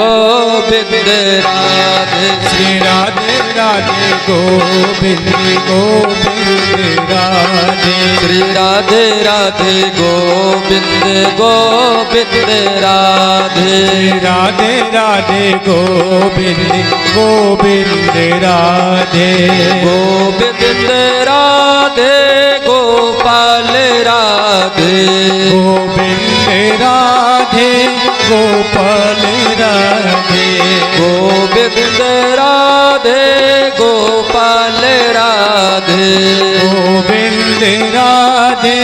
गोविंद राधे। श्री राधे राधे गोविंद गोविंद राधे। श्री राधे राधे गोविंद गोविंद राधे। राधे राधे गोविंद गोविंद राधे। गोविंद राधे गोपाल राधे। गोविंद राधे गोपाल राधे। गोविंद राधे गोपाल राधे। गोविंद राधे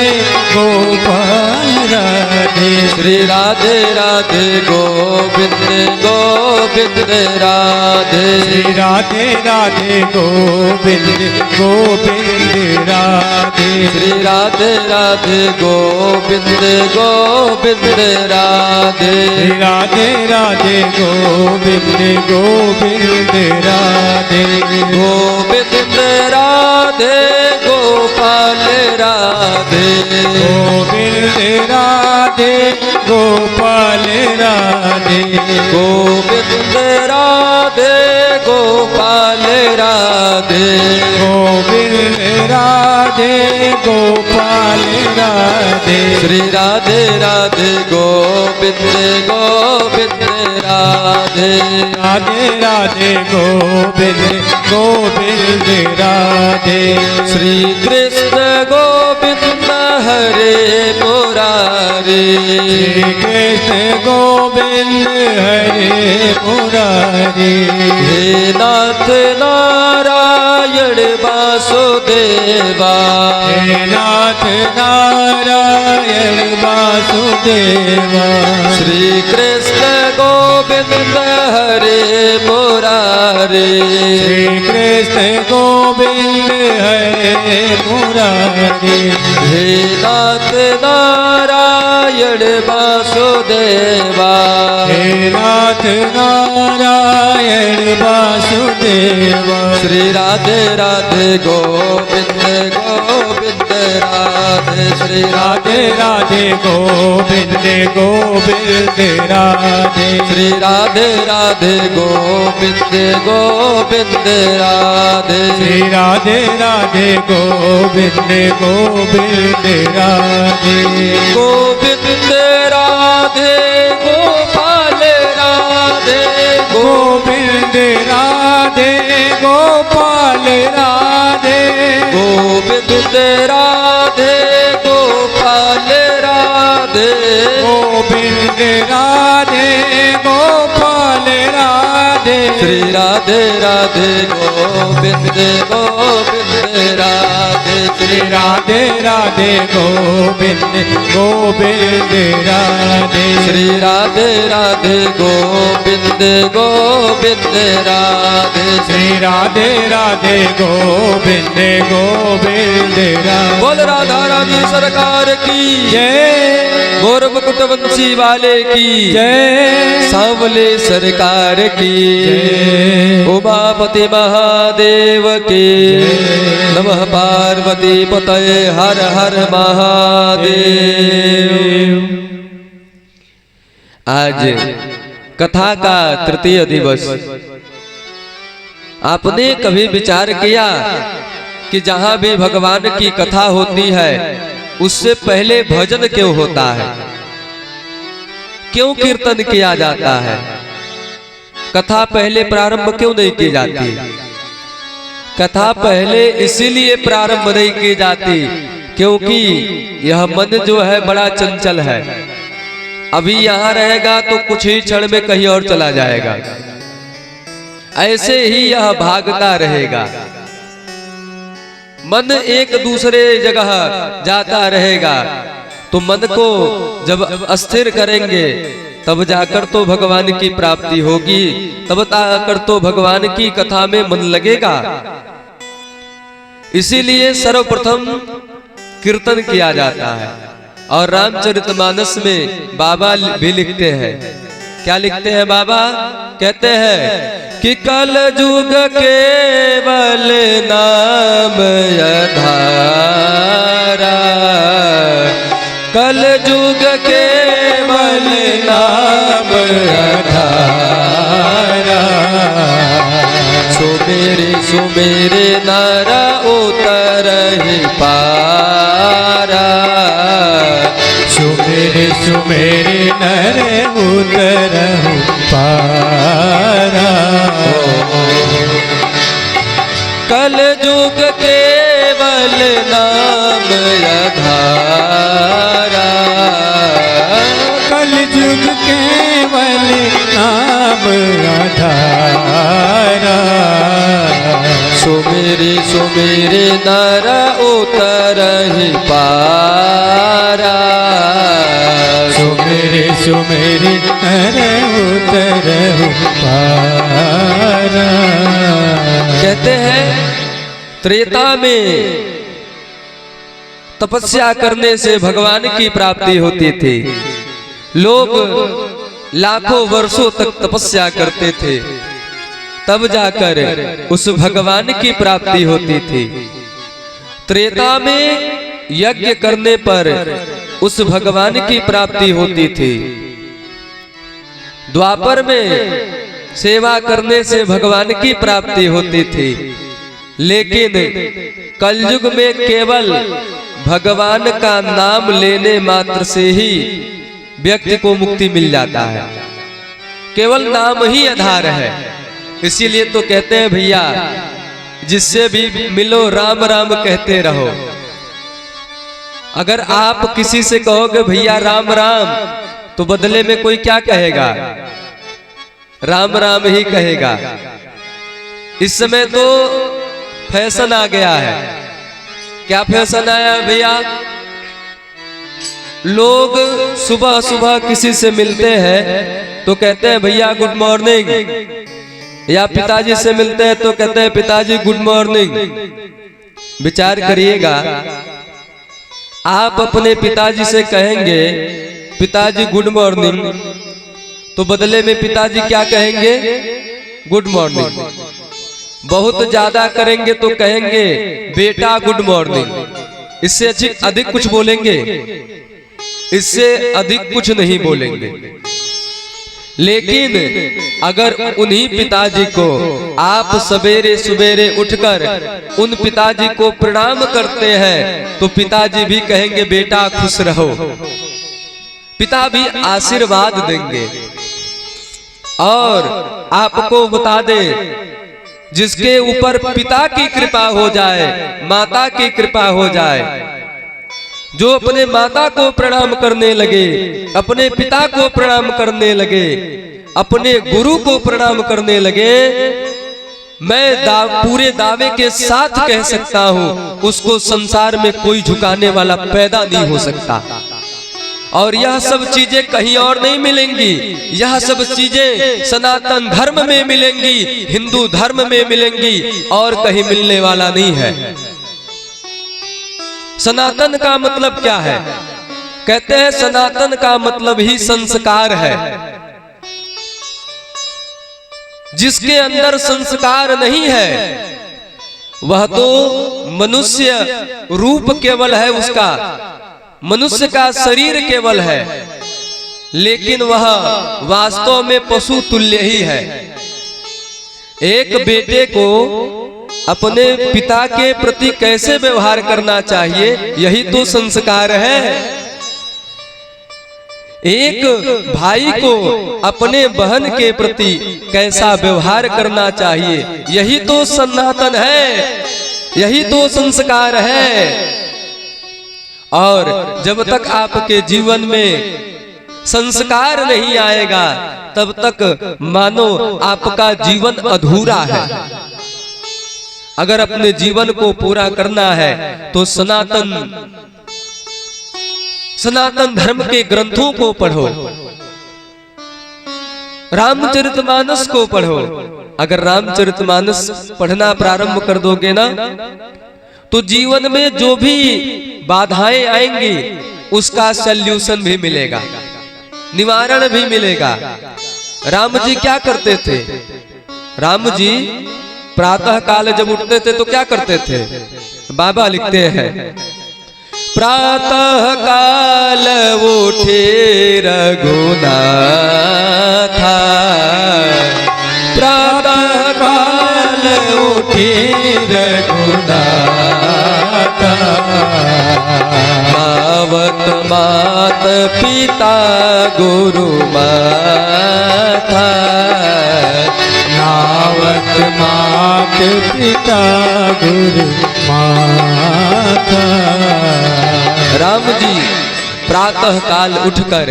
गोपाल राधे। श्री राधे राधे गोविंद गोविंद राधे। श्री राधे राधे गोविंद गोविंद राधे। श्री राधे राधे गोविंद गोविंद राधे। श्री राधे राधे गोविंद गोविंद राधे। गोविंद राधे गोपाल राधे। गोविंद राधे गोपाल राधे। गोविंद राधे गोपाल राधे। गोविंद राधे गोपाल राधे। श्री राधे राधे गोविंद गोविंद राधे। राधे राधे गोविंद गोविंद राधे। श्री कृष्ण गोविंद हरे मुरारी। श्री कृष्ण गोविंद हरे मुरारी। हे नाथ नारायण वासुदेवा। हे नाथ नारायण वासुदेवा। श्री कृष्ण गोविंद हरे मुरारी। श्री कृष्ण गोविंद हरे मुरारी। हे नाथ नारायण वासुदेवा। हे नाथ नारायण वासुदेवा। श्री राधे राधे गोविंद गोविंद राधे। श्री राधे राधे गोविंद गोविंद राधे। श्री राधे राधे गोविंद गोविंद राधे। श्री राधे राधे गोविंद गोविंद राधे। गोविंद राधे गोपाल राधे। गोविंद राधे गोपाल राधे। गोविंद राधे गोपाल राधे। गोविंद राधे गोपाल राधे। श्री राधे राधे गोविंद गोविंद राधे। श्री राधे राधे गोविंद गोविंद राधे। श्री राधे राधे गोविंद गोविंद राधे। श्री राधे राधे गोविंद गोविंद राधे। बोल राधा रानी सरकार की जय। गौर मुकुट वंशी वाले की जय। सांवले सरकार की जय। उमापति महादेव की नमः। पार्वती पतये हर हर महादेव। आज कथा का तृतीय दिवस। आपने कभी विचार किया कि जहां भी भगवान की कथा होती है उससे पहले भजन क्यों होता है, क्यों कीर्तन किया जाता है? कथा पहले प्रारंभ क्यों नहीं की जाती? कथा पहले इसीलिए प्रारंभ नहीं की जाती क्योंकि यह मन जो है बड़ा चंचल है। अभी यहाँ रहेगा तो कुछ ही क्षण में कहीं और चला जाएगा। ऐसे ही यह भागता रहेगा। मन एक दूसरे जगह जाता रहेगा। तो मन को जब अस्थिर करेंगे तब जाकर तो भगवान की प्राप्ति होगी, तब जाकर तो भगवान की कथा में मन लगेगा। इसीलिए सर्वप्रथम कीर्तन किया जाता है। और रामचरितमानस में बाबा भी लिखते हैं। क्या लिखते हैं बाबा? कहते हैं कि कल युग केवल नाम आधारा। कल युग केवल नाम आधारा। सुमेरे नर उतरहि पारा। सुमेरे सुमेरे नर उतरहु पारा। कल युग केवल नाम आधारा। कल युग केवल नाम आधारा। सुमेरे सुमेरे नर उतरहि पारा। सुमेरे सुमेरे नर उतरहु पारा। कहते हैं त्रेता में तपस्या करने से भगवान की प्राप्ति होती थी। लोग लाखों वर्षों तक तपस्या करते थे, तब जाकर उस भगवान की प्राप्ति होती थी। त्रेता में यज्ञ करने पर उस भगवान की प्राप्ति होती थी। द्वापर में सेवा करने से भगवान की प्राप्ति होती थी। लेकिन कलयुग में केवल भगवान का नाम लेने मात्र से ही व्यक्ति को मुक्ति मिल जाता है। केवल नाम ही आधार है। इसीलिए तो कहते हैं भैया, जिससे भी मिलो राम राम कहते रहो। अगर आप किसी से कहोगे भैया राम राम, तो बदले में कोई क्या कहेगा? राम राम ही कहेगा। इस समय तो फैशन आ गया है। क्या फैशन आया भैया? लोग सुबह सुबह किसी से मिलते हैं तो कहते हैं भैया गुड मॉर्निंग, या पिताजी से मिलते हैं तो कहते हैं पिताजी गुड मॉर्निंग। विचार करिएगा, आप अपने पिताजी से कहेंगे पिताजी गुड मॉर्निंग, तो बदले में पिताजी क्या कहेंगे? Good morning. बहुत ज्यादा करेंगे तो कहेंगे बेटा गुड मॉर्निंग। इससे अधिक कुछ बोलेंगे? इससे अधिक कुछ नहीं बोलेंगे। लेकिन अगर उन्हीं पिताजी को आप सवेरे सवेरे उठकर उन पिताजी को प्रणाम करते हैं तो पिताजी भी कहेंगे बेटा खुश रहो। पिता भी आशीर्वाद देंगे। और आपको बता दें, जिसके ऊपर पिता की कृपा हो जाए, माता की कृपा हो जाए, जो अपने माता को प्रणाम करने लगे, अपने पिता को प्रणाम करने लगे, अपने गुरु को प्रणाम करने लगे, मैं पूरे दावे के साथ कह सकता हूं उसको संसार में कोई झुकाने वाला पैदा नहीं हो सकता। और यह सब चीजें कहीं और नहीं मिलेंगी। यह सब चीजें सनातन धर्म में मिलेंगी, हिंदू धर्म में मिलेंगी, और कहीं मिलने वाला नहीं है। सनातन का मतलब क्या है? कहते हैं सनातन का मतलब ही संस्कार है। जिसके अंदर संस्कार नहीं है वह तो मनुष्य रूप केवल है, उसका मनुष्य का शरीर केवल है, लेकिन वह वास्तव में पशु तुल्य ही है। एक बेटे को अपने पिता के प्रति कैसे व्यवहार करना चाहिए, यही तो संस्कार है। एक भाई को अपने बहन के प्रति कैसा व्यवहार करना चाहिए, यही तो सनातन है, यही तो संस्कार है। और जब तक आपके जीवन में संस्कार नहीं आएगा तब तक मानो आपका जीवन अधूरा है। अगर अपने जीवन को पूरा करना है तो सनातन धर्म के ग्रंथों को पढ़ो, रामचरितमानस को पढ़ो। अगर रामचरितमानस पढ़ना प्रारंभ कर दोगे ना, तो जीवन में जो भी बाधाएं आएंगी उसका सल्यूशन भी मिलेगा, निवारण भी मिलेगा। राम जी क्या करते थे? राम जी प्रातः काल जब उठते थे तो क्या करते थे? बाबा लिखते हैं, प्रातः काल उठे रघुनाथ, प्रातः काल उठे रघुनाथा। आवत मात पिता गुरु माता, नावत मात पिता गुरु माता। राम जी प्रातः काल उठकर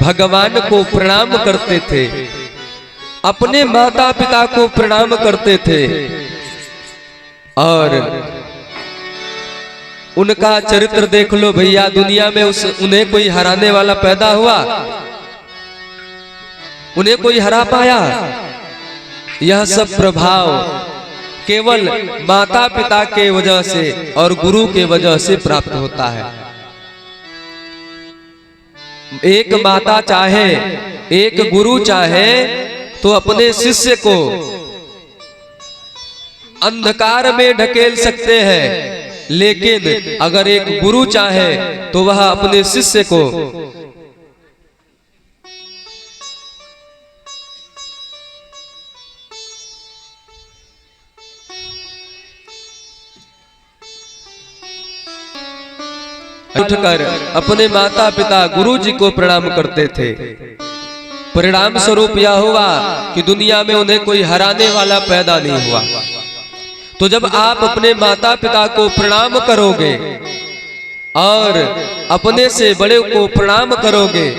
भगवान को प्रणाम करते थे, अपने माता पिता को प्रणाम करते थे, और उनका चरित्र देख लो भैया। दुनिया में उन्हें कोई हराने वाला पैदा हुआ? उन्हें कोई हरा पाया? यह सब प्रभाव केवल माता पिता के वजह से और गुरु के वजह से प्राप्त होता है। एक माता चाहे, एक गुरु चाहे तो अपने शिष्य को अंधकार में ढकेल सकते हैं, लेकिन अगर एक गुरु चाहे तो वह अपने शिष्य को उठकर अपने माता पिता गुरु जी को प्रणाम करते थे। परिणाम स्वरूप यह हुआ कि दुनिया में उन्हें कोई हराने वाला पैदा नहीं हुआ। तो जब आप अपने माता पिता को प्रणाम करोगे और अपने से बड़े को प्रणाम करोगे,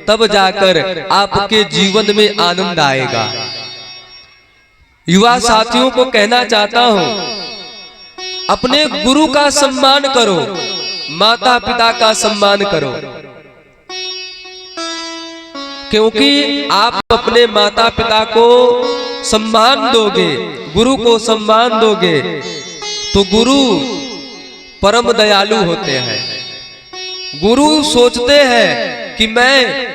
तब जाकर आपके जीवन में आनंद आएगा। युवा साथियों को कहना चाहता हूं, अपने गुरु का सम्मान करो, माता पिता का सम्मान करो, क्योंकि आप अपने माता पिता को सम्मान दोगे, गुरु को सम्मान दोगे, तो गुरु परम दयालु होते हैं। गुरु सोचते हैं कि मैं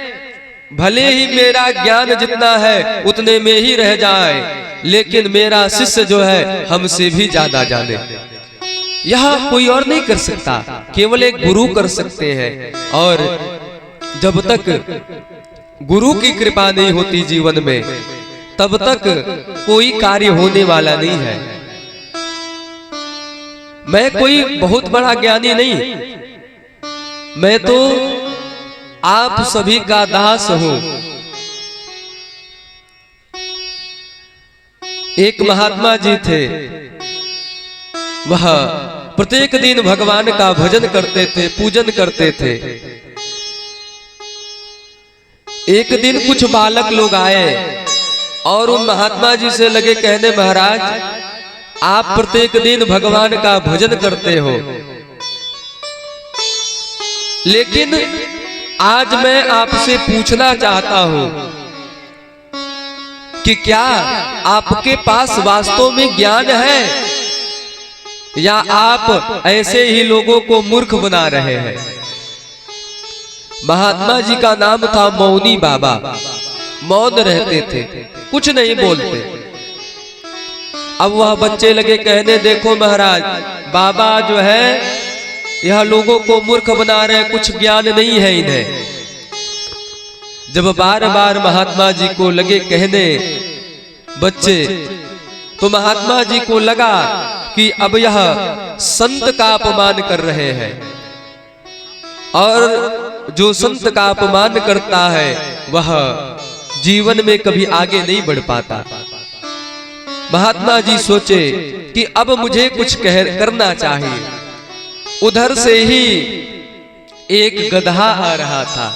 भले ही मेरा ज्ञान जितना है उतने में ही रह जाए, लेकिन मेरा शिष्य जो है हमसे भी ज्यादा जाने। यह कोई और नहीं कर सकता, केवल एक गुरु कर सकते हैं। और जब तक गुरु की कृपा नहीं होती जीवन में, तब तक कोई कार्य होने वाला नहीं है। मैं कोई बहुत बड़ा ज्ञानी नहीं, मैं तो आप सभी का दास हूं। एक महात्मा जी थे, वह प्रत्येक दिन भगवान का भजन करते थे, पूजन करते थे। एक दिन कुछ बालक लोग आए और उन महात्मा जी से लगे कहने, महाराज आप प्रत्येक दिन भगवान का भजन करते हो, लेकिन आज मैं आपसे पूछना चाहता हूं कि क्या आपके पास वास्तव में ज्ञान है, या आप ऐसे ही लोगों को मूर्ख बना रहे हैं। महात्मा जी का नाम था मौनी बाबा। मौन रहते थे, कुछ नहीं बोलते। अब वह बच्चे लगे कहने, देखो महाराज, बाबा जो है यह लोगों को मूर्ख बना रहे, कुछ ज्ञान नहीं है इन्हें। जब बार बार महात्मा जी को लगे कहने बच्चे, तो महात्मा जी को लगा कि अब यह संत का अपमान कर रहे हैं, और जो संत का अपमान करता है वह जीवन में कभी आगे नहीं बढ़ पाता। महात्मा जी सोचे कि अब मुझे कुछ करना चाहिए। उधर से ही एक गधा आ रहा था,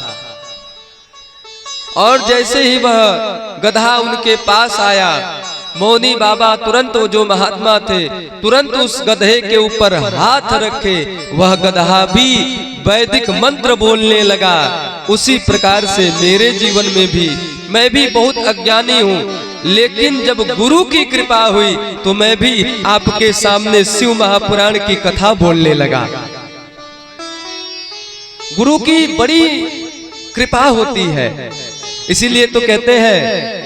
और जैसे ही वह गधा उनके पास आया, मौनी बाबा तुरंत, वो जो महात्मा थे, तुरंत उस गधे के ऊपर हाथ रखे, वह गधा भी वैदिक मंत्र बोलने लगा। उसी प्रकार से मेरे जीवन में भी, मैं भी बहुत अज्ञानी हूँ, लेकिन जब गुरु की कृपा हुई तो मैं भी आपके सामने शिव महापुराण की कथा बोलने लगा। गुरु की बड़ी कृपा होती है, इसीलिए तो कहते हैं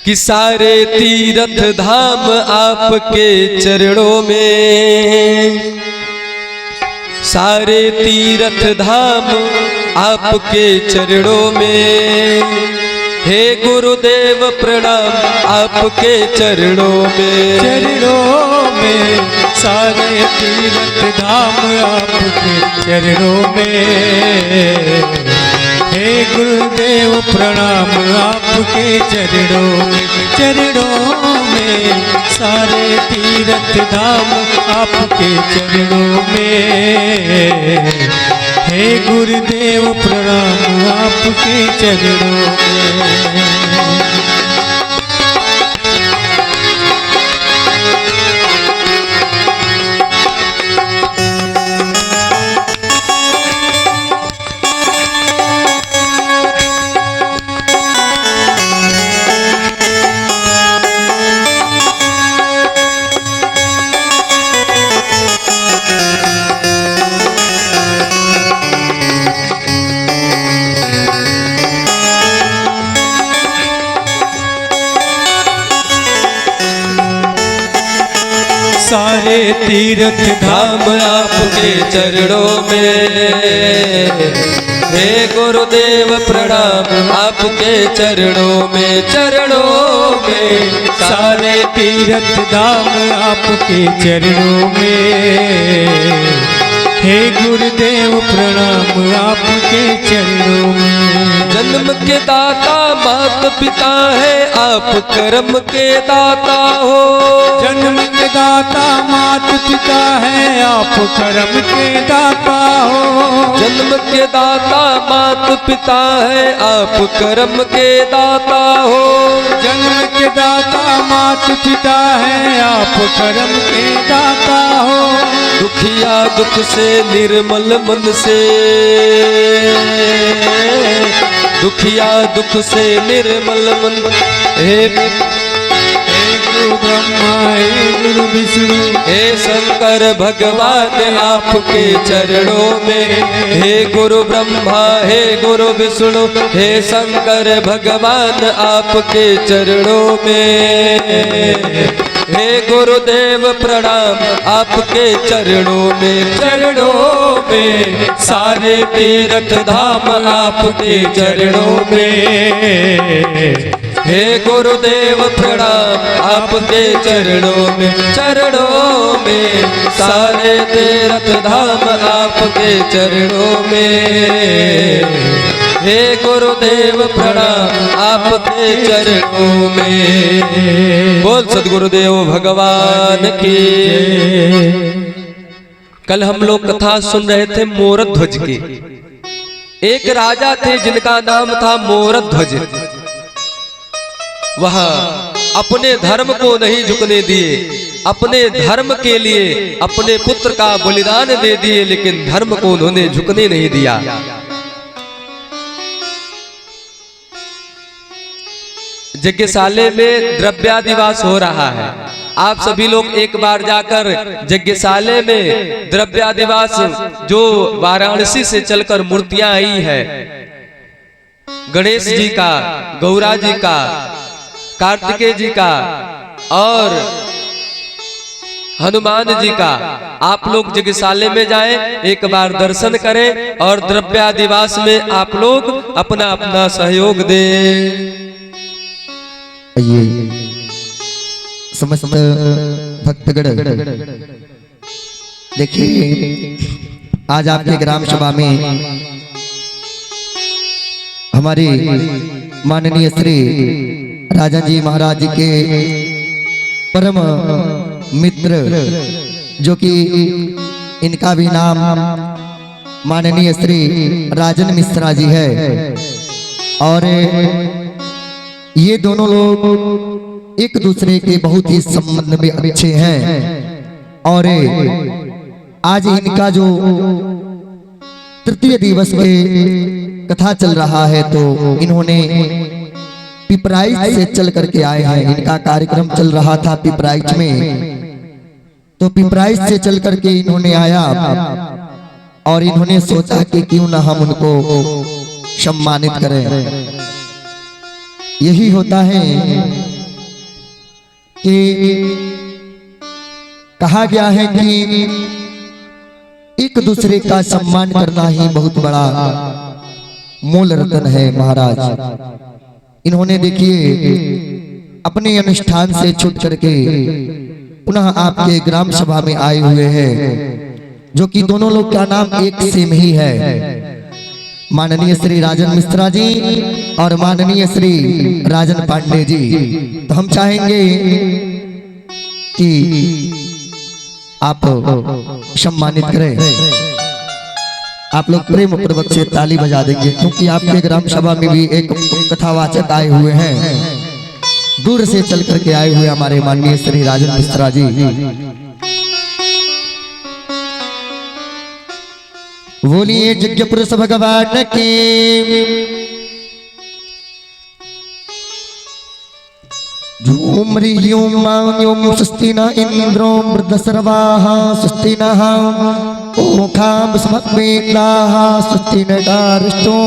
कि सारे तीर्थ धाम आपके चरणों में, सारे तीर्थ धाम आपके चरणों में, हे गुरुदेव प्रणाम आपके चरणों में, चरणों में सारे तीर्थ धाम आपके चरणों में। हे गुरुदेव प्रणाम आपके चरणों में, चरणों में। सारे तीर्थ धाम आपके चरणों में। हे गुरुदेव प्रणाम आपके चरणों में। सारे तीर्थ धाम आपके चरणों में। हे गुरुदेव प्रणाम आपके चरणों में, चरणों में। सारे तीर्थ धाम आपके चरणों में। हे गुरुदेव प्रणाम आपके चरणों में। जन्म के दाता माता पिता है आप कर्म के दाता हो। जन्म के दाता माता पिता है आप कर्म के दाता हो। जन्म के दाता माता पिता है आप कर्म के दाता हो। जन्म के दाता माता पिता है आप कर्म के दाता हो। दुखिया दुख से निर्मल मन से, दुखिया दुख से निर्मल मन। हे गुरु ब्रह्मा हे गुरु विष्णु हे शंकर भगवान आपके चरणों में। हे गुरु ब्रह्मा हे गुरु विष्णु हे शंकर भगवान आपके चरणों में। हे गुरुदेव प्रणाम आपके चरणों में, चरणों में। सारे तीर्थ धाम आपके चरणों में। हे गुरुदेव प्रणाम आपके चरणों में, चरणों में। सारे तीर्थ धाम आपके चरणों में। हे गुरुदेव प्रणाम आपके चरणों में। बोल सद्गुरुदेव भगवान की। कल हम लोग कथा सुन रहे थे मोरध्वज की। एक राजा थे जिनका नाम था मोरध्वज। वह अपने धर्म को नहीं झुकने दिए, अपने धर्म के लिए अपने पुत्र का बलिदान दे दिए, लेकिन धर्म को उन्होंने झुकने नहीं दिया। यज्ञशाले में द्रव्यादिवास हो रहा है। आप सभी लोग एक बार जाकर यज्ञशाले में द्रव्यादिवास, जो वाराणसी से चलकर मूर्तियां आई है, गणेश जी का, गौरा जी का, कार्तिकेय जी का और हनुमान जी का, आप लोग यज्ञशाले में जाएं, एक बार दर्शन करें और द्रव्यादिवास में आप लोग अपना अपना सहयोग दें। ये समस्त भक्तगण देखिए, आज आपके ग्राम सभा में हमारे माननीय श्री राजन जी महाराज जी के परम मित्र, जो कि इनका भी नाम माननीय श्री राजन मिश्रा जी है, और ये दोनों लोग एक दूसरे के बहुत ही संबंध में अच्छे हैं। और आज इनका जो तृतीय दिवस के कथा चल रहा है, तो इन्होंने पिपराइच से चल करके आए हैं। इनका कार्यक्रम चल रहा था पिपराइच में, तो पिपराइच से चल करके इन्होंने आया और इन्होंने सोचा कि क्यों ना हम उनको सम्मानित करें। यही होता है कि कहा गया है कि एक दूसरे का सम्मान करना ही बहुत बड़ा मूल रत्न है। महाराज इन्होंने देखिए अपने अनुष्ठान से छूट करके पुनः आपके ग्राम सभा में आए हुए हैं, जो कि दोनों लोग का नाम एक सेम ही है, माननीय श्री राजन मिश्रा जी और माननीय श्री राजन पांडे जी। तो हम चाहेंगे कि आप सम्मानित करें। आप लोग प्रेम पूर्वक से ताली बजा देंगे, क्योंकि आपके ग्राम सभा में भी एक कथावाचक आए हुए हैं, दूर से चल करके आए हुए हमारे माननीय श्री राजन मिश्रा जी। बोलिए यज्ञ पुरुष भगवान की। झूम ह्रीं मां स्वस्ति न इंद्रो वृद्धसर्वाः स्वस्ति नः ओखां स्मग्मेताः स्वस्ति नगारिष्टो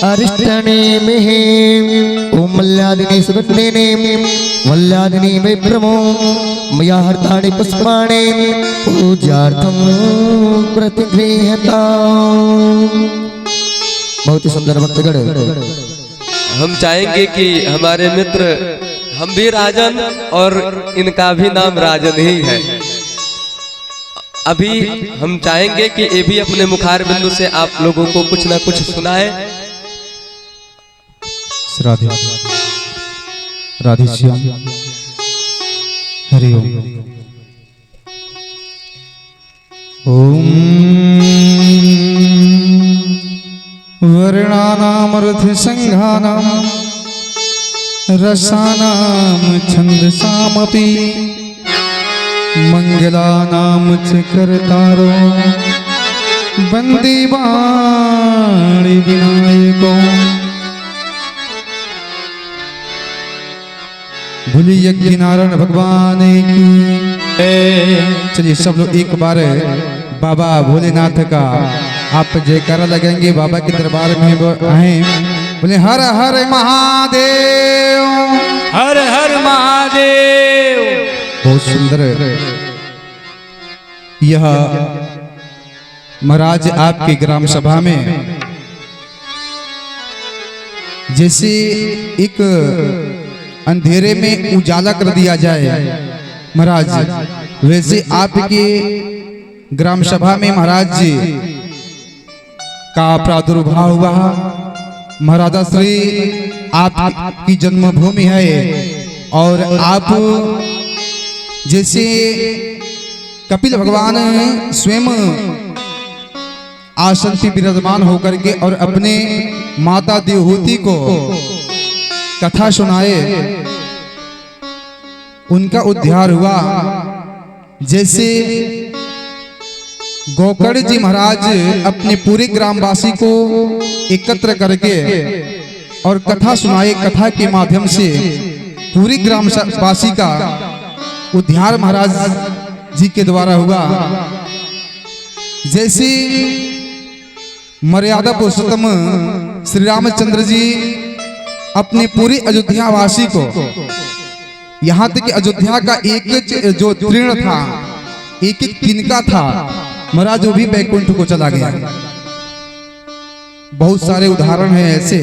अरिष्टनेमिः। ओम मल्यादिनी सुगन्धिनी मल्यादिनी वै प्रमो मया हर्तानि पुष्पाणि पूजार्थं प्रतिगृह्यताम्। बहुत ही सुंदर भक्तगण। हम चाहेंगे कि हमारे मित्र, हम भी राजन और इनका भी नाम राजन ही है। अभी हम चाहेंगे कि ये भी अपने मुखार बिंदु से आप लोगों को कुछ ना कुछ सुनाए। राधे राधे श्याम। हरि ओम। वर्णानामर्थसंघानां रसानां छन्दसामपि मंगलानां च कर्तारो वन्दे वाणी विनायको। भोले यज्ञ नारायण भगवान की। चलिए सब लोग एक बार बाबा भोलेनाथ का आप जयकारा लगेंगे, बाबा के दरबार में आए। बोले हर हर महादेव, हर हर महादेव। बहुत सुंदर। यह महाराज आपकी ग्राम सभा में जैसे एक अंधेरे में उजाला कर दिया जाए महाराज, वैसे आपके ग्राम सभा में महाराज जी का प्रादुर्भाव हुआ। महाराजा श्री आपकी जन्मभूमि है और आप जैसे कपिल भगवान स्वयं आसन पे विराजमान होकर के और अपने माता देवहूति को कथा सुनाए, उनका उद्धार हुआ। जैसे गोकर्ण जी महाराज अपने पूरे ग्रामवासी को एकत्र करके और कथा सुनाए, कथा के माध्यम से पूरी ग्रामवासी का उद्धार महाराज जी के द्वारा हुआ। जैसे मर्यादा पुरुषोत्तम श्री रामचंद्र जी अपने पूरी अयोध्या वासी को, यहाँ तक कि अयोध्या का एक जो तृण था, एक एक तिनका था, महाराज वो भी बैकुंठ को चला गया। बहुत सारे उदाहरण हैं ऐसे।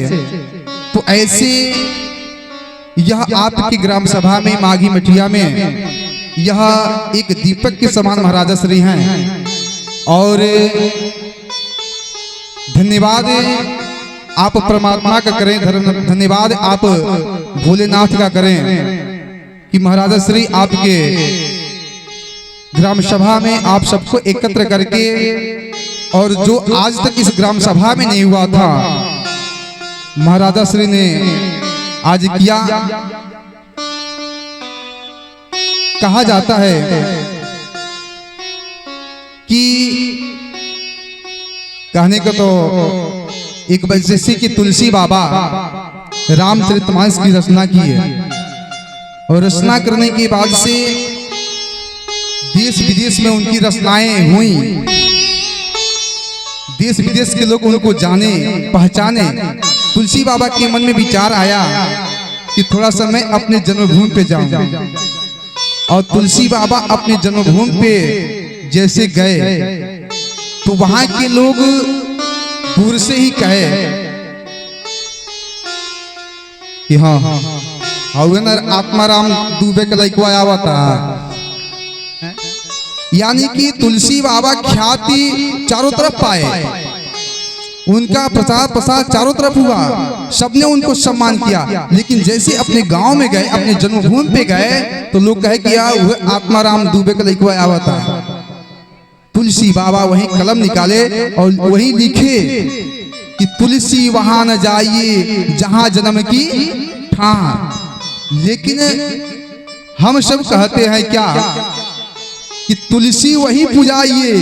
तो ऐसे यह आपकी ग्राम सभा में माघी मठिया में यह एक दीपक के समान महाराजा श्री हैं। और धन्यवाद आप परमात्मा का करें, धन्यवाद आप भोलेनाथ का करें कि महाराजा श्री आपके ग्राम सभा में आप सबको एकत्र करके, और जो आज तक इस ग्राम सभा में नहीं हुआ था महाराजा श्री ने आज किया। कहा जाता है कि कहने को तो एक जैसे कि तुलसी बाबा रामचरितमानस की रचना की है, और रचना करने के बाद से देश विदेश में उनकी रचनाएं हुई, देश विदेश के लोग उनको जाने पहचाने। तुलसी बाबा के मन में विचार आया कि थोड़ा सा मैं अपने जन्मभूमि पे जाऊं, और तुलसी बाबा अपने जन्मभूमि पे जैसे गए तो वहां के लोग दूर से ही कहे कि हाँ आत्माराम दुबे का लड़का आवा था, यानी कि तुलसी बाबा ख्याति चारों तरफ पाए, उनका प्रचार प्रसार चारों तरफ हुआ, सबने उनको सम्मान किया। लेकिन जैसे अपने गांव में गए, अपने जन्मभूमि पे गए, तो लोग कहे कि यार वह आत्माराम दुबे का लड़का आया था। तुलसी बाबा वहीं कलम निकाले और वहीं लिखे कि तुलसी वहां न जाइए जहां जन्म की ठान। लेकिन हम सब कहते हैं क्या कि तुलसी वही पूजाइए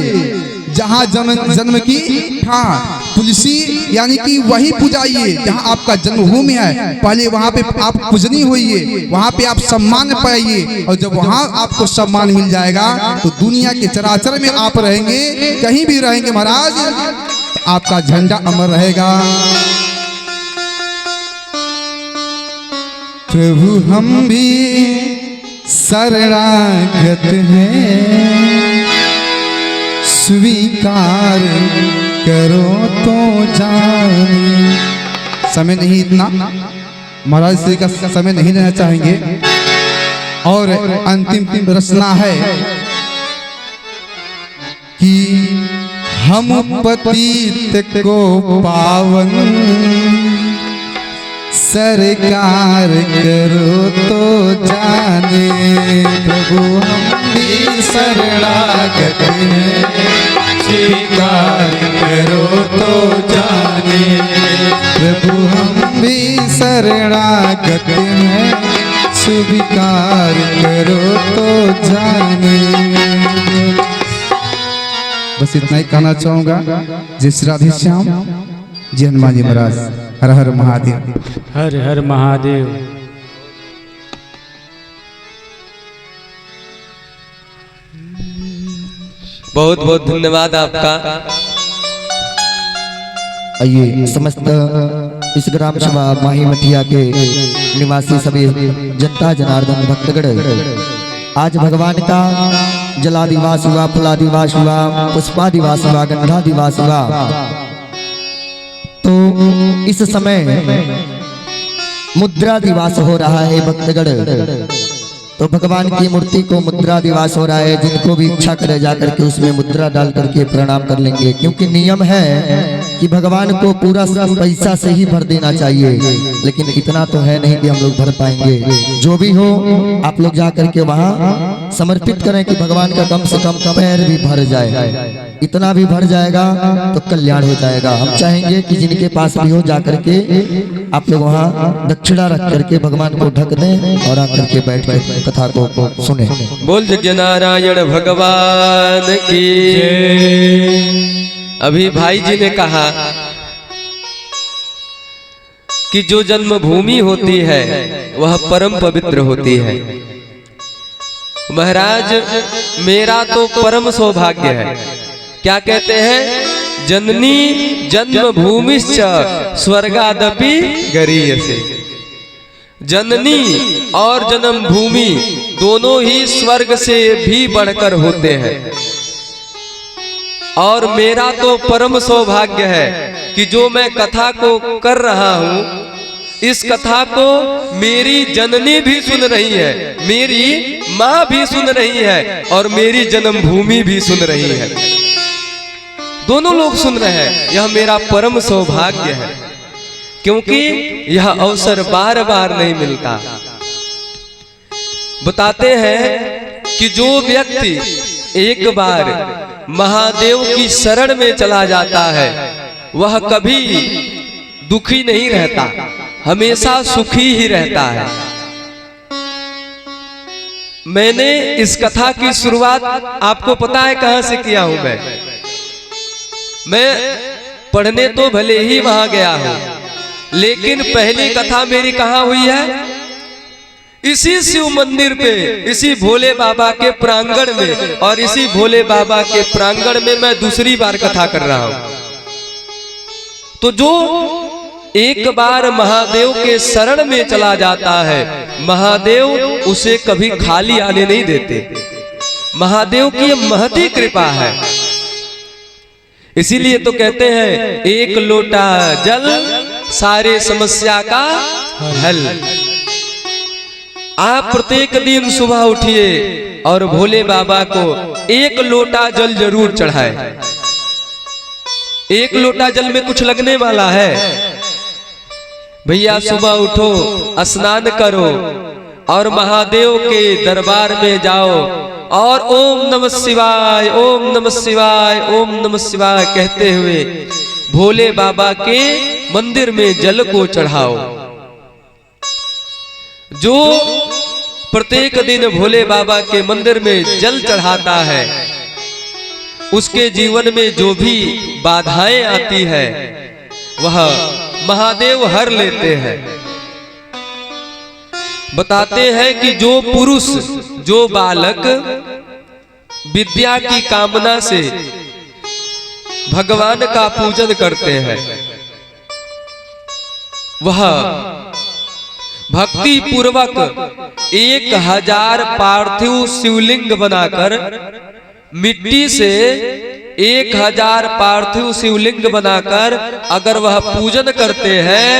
जहां जन्म की ठान। तुलसी यानी कि वही पूजाइए जहां आपका जन्मभूमि है। पहले वहां पे आप पूजनीय होइए, वहां पे आप सम्मान पाइए, और जब वहां आपको सम्मान मिल जाएगा तो दुनिया के चराचर में आप रहेंगे, कहीं भी रहेंगे महाराज, तो आपका झंडा अमर रहेगा। प्रभु हम भी शरणागत हैं, स्वीकार करो तो जाने। समय नहीं इतना, महाराज श्री का समय नहीं लेना चाहेंगे। और अंतिम रचना है कि हम पतित को पावन सरकार करो तो जाने। प्रभु हम भी शरणागत हैं, स्वीकार करो तो जाने। प्रभु हम भी शरणागत हैं, स्वीकार करो तो जाने। बस इतना ही कहना चाहूंगा। जय श्री राधे श्याम, जय हनुमान जी महाराज। हर हर महादेव। हर हर महादेव। बहुत बहुत धन्यवाद आपका। आइए समस्त इस ग्राम सभा माही मटिया के निवासी सभी जनता जनार्दन भक्तगण, आज भगवान का जलादिवास हुआ, फलादिवास हुआ, पुष्पादिवास हुआ, गंधादिवास हुआ। तो इस समय मुद्रा दिवास हो रहा है भक्तगण। तो भगवान की मूर्ति को मुद्रा दिवास हो रहा है। जिनको भी इच्छा करे जाकर के उसमें मुद्रा डाल करके प्रणाम कर लेंगे, क्योंकि नियम है कि भगवान को पूरा पैसा से ही भर देना चाहिए। लेकिन इतना तो है नहीं कि हम लोग भर पाएंगे। जो भी हो आप लोग जाकर के वहाँ समर्पित करें कि भगवान का कम से कम पैर भी भर जाए। इतना भी भर जाएगा तो कल्याण हो जाएगा। हम चाहेंगे कि जिनके पास भी हो जाकर के आप लोग वहाँ दक्षिणा रख करके भगवान को ढक दें और आकर के बैठ कर कथा को सुने। बोल जय नारायण भगवान की। अभी भाई जी ने कहा कि जो जन्मभूमि होती है वह परम पवित्र होती है। महाराज मेरा तो परम सौभाग्य है। क्या कहते हैं? जननी जन्मभूमिश्च स्वर्गादपि गरीयसे। जननी और जन्मभूमि दोनों ही स्वर्ग से भी बढ़कर होते हैं। और मेरा तो परम सौभाग्य है कि जो मैं कथा को कर रहा हूं, इस कथा को मेरी जननी भी सुन रही है, मेरी माँ भी सुन रही है और मेरी जन्मभूमि भी सुन रही है। दोनों लोग सुन रहे हैं। यह मेरा परम सौभाग्य है, क्योंकि यह अवसर बार बार नहीं मिलता। बताते हैं कि जो व्यक्ति एक बार महादेव की शरण में चला जाता है वह कभी दुखी नहीं रहता, हमेशा सुखी ही रहता है। मैंने इस कथा की शुरुआत आपको पता है कहां से किया हूं। मैं पढ़ने तो भले ही वहां गया हूं, लेकिन पहली कथा मेरी कहां हुई है? इसी शिव मंदिर पे, इसी भोले बाबा के प्रांगण में। और इसी भोले बाबा के प्रांगण में मैं दूसरी बार कथा कर रहा हूं। तो जो एक बार महादेव के शरण में चला जाता है, महादेव उसे कभी खाली आने नहीं देते। महादेव की महती कृपा है। इसीलिए तो कहते हैं एक लोटा जल सारे समस्या का हल। आप प्रत्येक दिन सुबह उठिए और भोले बाबा को एक लोटा जल जरूर चढ़ाए। एक लोटा जल में कुछ लगने वाला है? भैया सुबह उठो, स्नान करो और महादेव के दरबार में जाओ और ओम नमः शिवाय, ओम नमः शिवाय, ओम नमः शिवाय कहते हुए भोले बाबा के मंदिर में जल को चढ़ाओ। जो प्रत्येक दिन भोले बाबा के मंदिर में जल चढ़ाता है, उसके जीवन में जो भी बाधाएं आती है वह महादेव हर लेते हैं। बताते हैं कि जो पुरुष, जो बालक विद्या की कामना से भगवान का पूजन करते हैं, वह भक्ति पूर्वक 1000 पार्थिव शिवलिंग बनाकर, मिट्टी से 1000 पार्थिव शिवलिंग बनाकर अगर वह पूजन करते हैं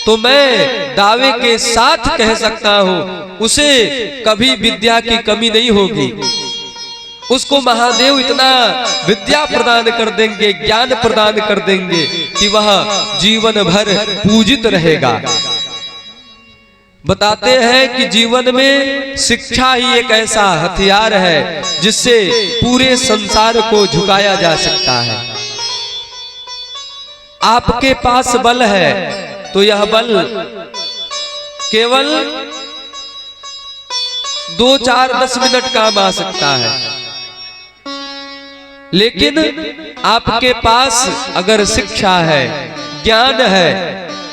तो मैं दावे के साथ कह सकता हूं उसे कभी विद्या की कमी नहीं होगी। उसको महादेव इतना विद्या प्रदान कर देंगे, ज्ञान प्रदान कर देंगे कि वह जीवन भर पूजित रहेगा। बताते हैं कि जीवन में शिक्षा ही एक ऐसा हथियार है जिससे पूरे संसार को झुकाया जा सकता है। आपके पास बल है तो यह बल केवल 2, 4, 10 मिनट काम आ सकता है, लेकिन आपके पास अगर शिक्षा है, ज्ञान है,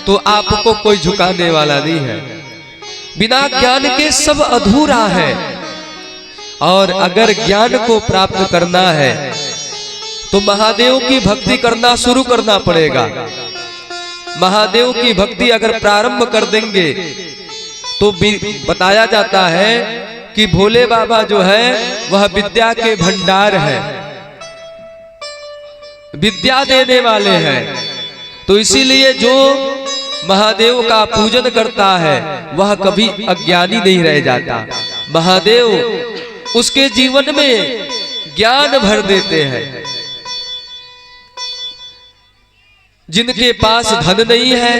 तो आपको कोई झुकाने वाला नहीं है। बिना ज्ञान के सब अधूरा है, और अगर ज्ञान को प्राप्त करना है तो महादेव की भक्ति करना शुरू करना पड़ेगा। महादेव की भक्ति अगर प्रारंभ कर देंगे तो बताया जाता है कि भोले बाबा जो है वह विद्या के भंडार है, विद्या देने वाले हैं। तो इसीलिए जो महादेव का पूजन करता है वह कभी अज्ञानी नहीं रह जाता। महादेव उसके जीवन में ज्ञान भर देते हैं। जिनके पास धन नहीं है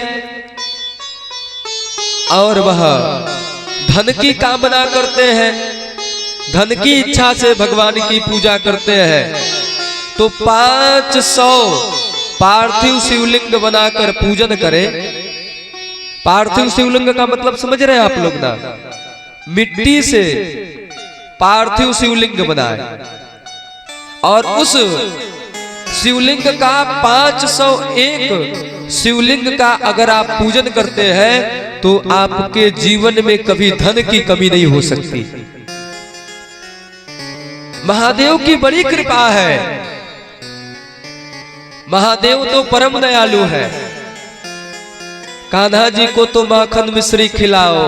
और वह धन की कामना करते हैं, धन की इच्छा से भगवान की पूजा करते हैं, तो 500 पार्थिव शिवलिंग बनाकर पूजन करें। पार्थिव शिवलिंग का मतलब समझ रहे हैं आप लोग ना? मिट्टी से पार्थिव शिवलिंग बनाए और उस शिवलिंग का 501 शिवलिंग का अगर आप पूजन करते हैं तो आपके जीवन में कभी धन की कमी नहीं हो सकती। महादेव की बड़ी कृपा है। महादेव तो परम दयालु है। कान्हा जी को तो माखन मिश्री खिलाओ,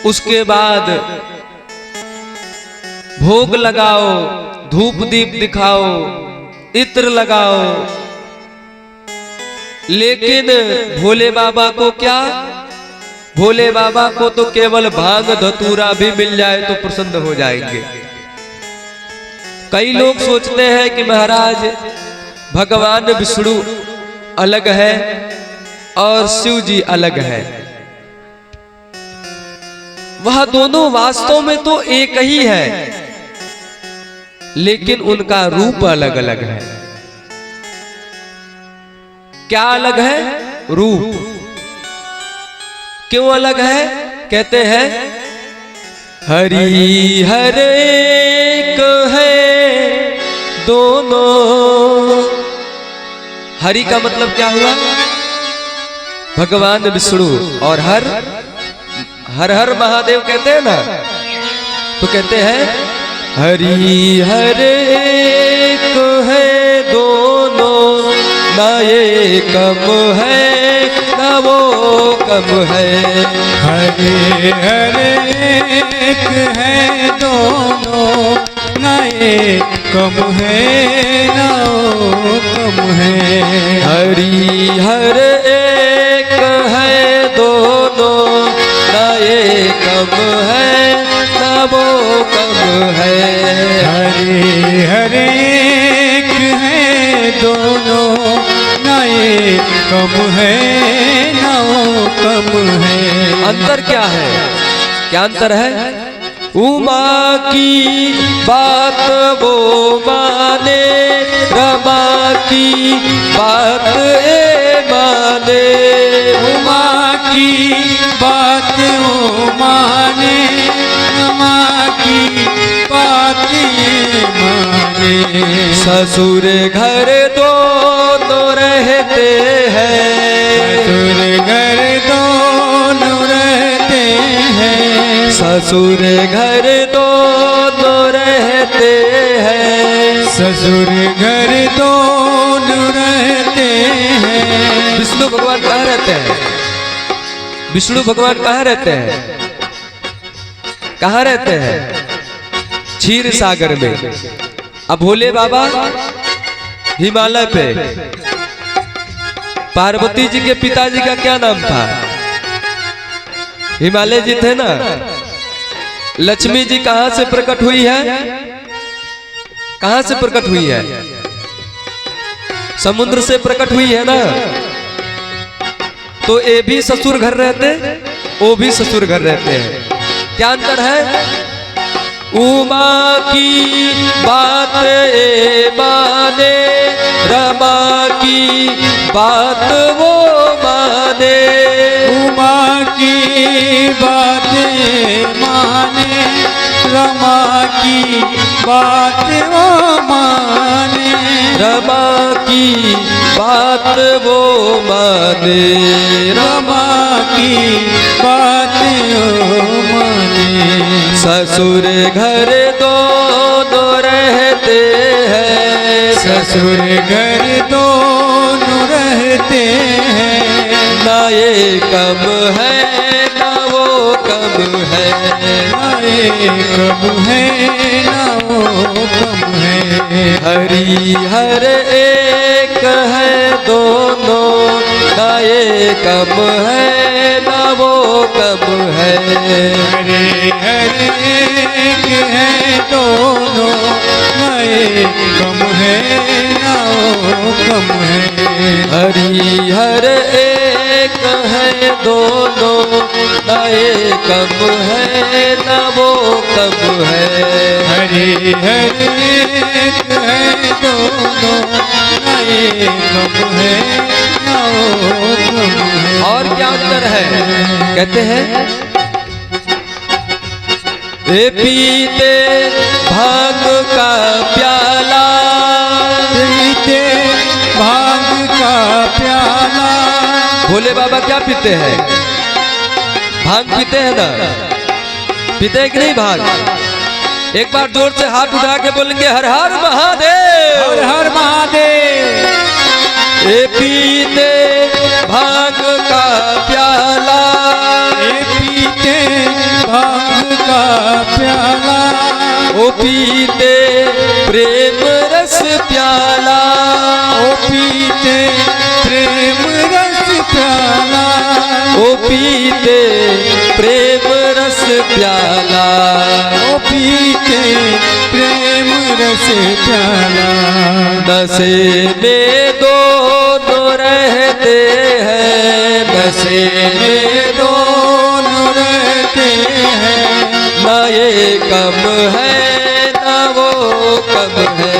उसके बाद भोग लगाओ, धूप दीप दिखाओ, इत्र लगाओ, लेकिन भोले बाबा को क्या? भोले बाबा को तो केवल भांग धतूरा भी मिल जाए तो प्रसन्न हो जाएंगे। कई लोग सोचते हैं कि महाराज भगवान विष्णु अलग है और शिव जी अलग है। वह दोनों वास्तव में तो एक ही है, लेकिन उनका रूप अलग अलग है। क्या अलग है? रूप। क्यों अलग है? कहते हैं हरि हर एक है दोनों। हरि का मतलब क्या हुआ? भगवान विष्णु। और हर हर महादेव कहते हैं ना, तो कहते हैं हरि हर एक है दोनों, ना ये कम है ना वो कम है। हरे हरे एक है दोनों, ना ये कम है ना वो कम है। हरि हर एक है दोनों, ना ये कम है ना वो कम है। हरे हरे एक है दोनों, ना एक कम है ना वो कम है। अंतर क्या है? क्या अंतर है? उमा की बात वो माने, रमा की बात ए माने। उमा की बात वो माने, रमा की बात ये माने। ससुर घर दोनों रहते हैं, ससुर घर दोनों रहते हैं, ससुर घर दोनों रहते हैं। ससुर घर दोनों रहते हैं। विष्णु भगवान कहाँ रहते हैं? विष्णु भगवान कहाँ रहते हैं? कहाँ रहते हैं? क्षीर सागर में। अब भोले बाबा हिमालय पे। पार्वती जी के पिताजी का क्या नाम था? हिमालय जी थे ना। लक्ष्मी जी कहां से प्रकट हुई है? कहां से प्रकट हुई है? समुद्र से प्रकट हुई है ना। तो ये भी ससुर घर रहते, वो भी ससुर घर रहते हैं। क्या अंतर है? उमा की बात ए माने, रमा की बात वो माने। उमा की बात माने, रमा की बात वो माने। रमा की बात वो माने, रमा की बात वो माने। ससुर घर दोनों रहते हैं, ससुर घर दोनों रहते हैं। ना ये कम है ना वो कम है। ना ये कम है ना वो कम है। हरि हर एक है दोनों, ना ये कम है ना वो कम है। हरे हरे एक है दोनों, ना एक कम है ना वो कम है। हरि हर एक है दोनों, ना ये कम है ना वो कम है। हरे हरे एक है दोनों, ना एक कम है ना वो कम है। और क्या अंतर है? कहते हैं ए पीते भांग का प्याला, पीते भांग का प्याला। भोले बाबा क्या पीते हैं? भांग पीते हैं ना। पीते हैं कि नहीं भांग? एक बार जोर से हाथ उठा के बोलेंगे हर हर महादेव। हर हर महादेव। ए पीते भांग का प्याला, ए पीते भांग का प्याला। ओ पीते प्रेम रस प्याला, ओ पीते प्रेम रस प्याला। ओ पीते प्रेम रस प्याला। ओ पीते प्रेम रस प्याला। नशे में दोनों रहते हैं, नशे में दोनों रहते हैं। ना ये कम है ना वो कम है।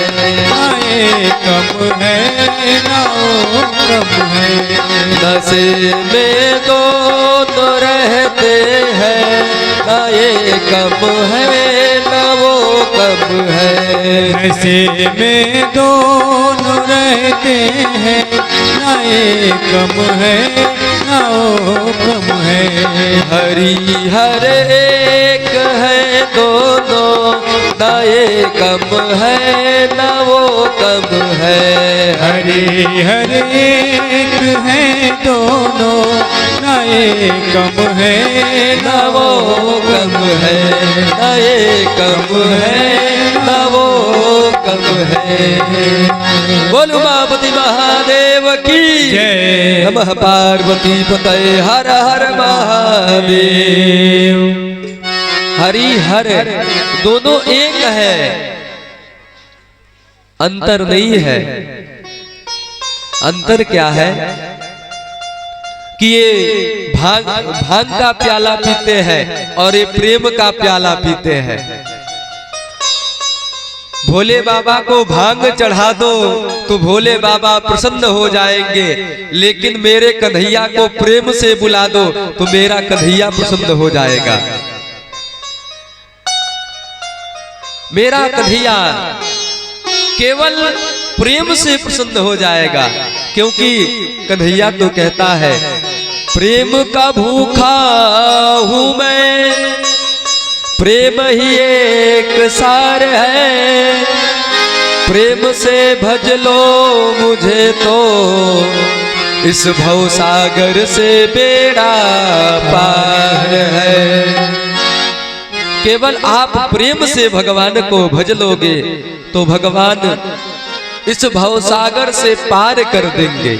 ना ये कम है ना वो कम है। नशे में दोनों रहते हैं, ना ये कम है ना वो कम है। नशे में दोनों रहते हैं, ना ये कम है ना वो कम है। हरि हर एक है दोनों, ना ये कम है ना वो कम है। हरे हरे एक है दोनों, ना ये कम है ना वो कम है, ना ये कम है ना वो कम है। बोल उमापति महादेव की जय। नमः पार्वती पतये हर हर महादेव। हरि हर दोनों एक है, अंतर नहीं है। अंतर क्या है कि ये भांग का प्याला पीते हैं और ये प्रेम का प्याला पीते हैं। भोले बाबा को भांग चढ़ा दो तो भोले बाबा प्रसन्न हो जाएंगे, लेकिन मेरे कन्हैया को प्रेम से बुला दो तो मेरा कन्हैया प्रसन्न हो जाएगा। मेरा कन्हैया केवल प्रेम से प्रसन्न हो जाएगा, क्योंकि कन्हैया तो कहता है प्रेम का भूखा हूं मैं, प्रेम ही एक सार है, प्रेम से भज लो मुझे तो इस भव सागर से बेड़ा पार है। केवल आप प्रेम से भगवान को भज लोगे तो भगवान इस भवसागर से पार कर देंगे,